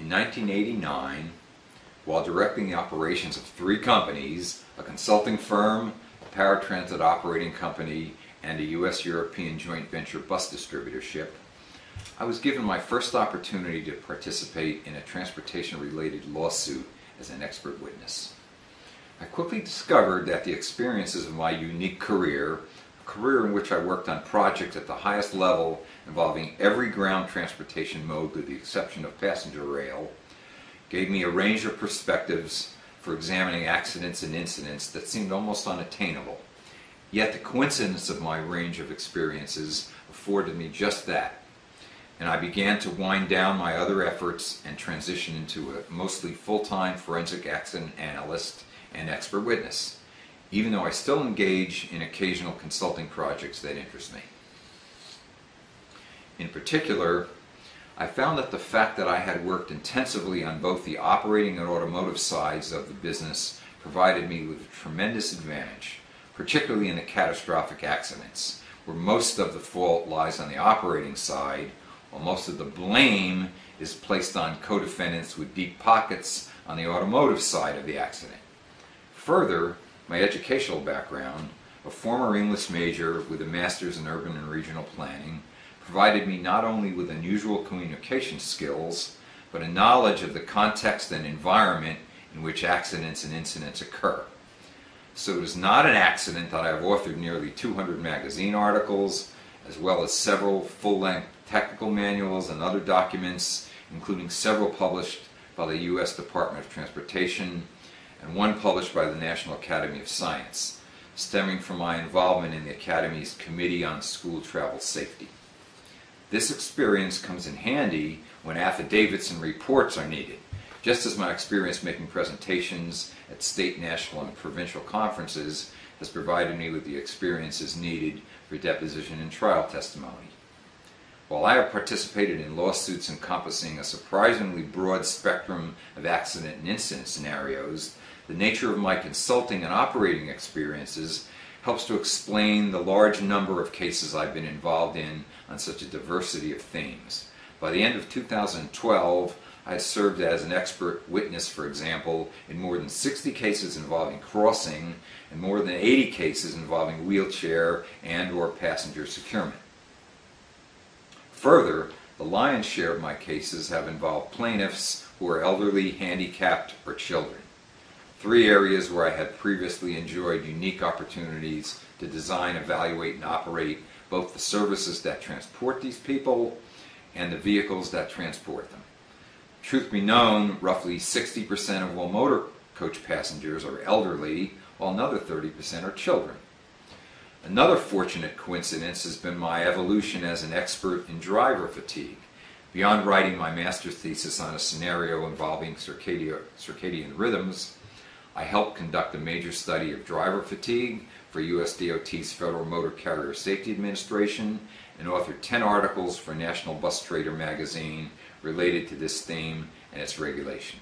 In 1989, while directing the operations of 3 companies, a consulting firm, a paratransit operating company, and a U.S.-European joint venture bus distributorship, I was given my first opportunity to participate in a transportation-related lawsuit as an expert witness. I quickly discovered that the experiences of my unique career, a career in which I worked on projects at the highest level involving every ground transportation mode with the exception of passenger rail, gave me a range of perspectives for examining accidents and incidents that seemed almost unattainable. Yet the coincidence of my range of experiences afforded me just that, and I began to wind down my other efforts and transition into a mostly full-time forensic accident analyst and expert witness, even though I still engage in occasional consulting projects that interest me. In particular, I found that the fact that I had worked intensively on both the operating and automotive sides of the business provided me with a tremendous advantage, particularly in the catastrophic accidents, where most of the fault lies on the operating side, while most of the blame is placed on co-defendants with deep pockets on the automotive side of the accident. Further, my educational background, a former English major with a master's in urban and regional planning, provided me not only with unusual communication skills, but a knowledge of the context and environment in which accidents and incidents occur. So it is not an accident that I have authored nearly 200 magazine articles, as well as several full-length technical manuals and other documents, including several published by the U.S. Department of Transportation and one published by the National Academy of Science, stemming from my involvement in the Academy's Committee on School Travel Safety. This experience comes in handy when affidavits and reports are needed, just as my experience making presentations at state, national, and provincial conferences has provided me with the experiences needed for deposition and trial testimony. While I have participated in lawsuits encompassing a surprisingly broad spectrum of accident and incident scenarios, the nature of my consulting and operating experiences helps to explain the large number of cases I've been involved in on such a diversity of themes. By the end of 2012, I had served as an expert witness, for example, in more than 60 cases involving crossing and more than 80 cases involving wheelchair and/or passenger securement. Further, the lion's share of my cases have involved plaintiffs who are elderly, handicapped, or children. 3 areas where I had previously enjoyed unique opportunities to design, evaluate, and operate both the services that transport these people and the vehicles that transport them. Truth be known, roughly 60% of all motorcoach passengers are elderly, while another 30% are children. Another fortunate coincidence has been my evolution as an expert in driver fatigue. Beyond writing my master's thesis on a scenario involving circadian rhythms, I helped conduct a major study of driver fatigue for USDOT's Federal Motor Carrier Safety Administration and authored 10 articles for National Bus Trader magazine related to this theme and its regulation.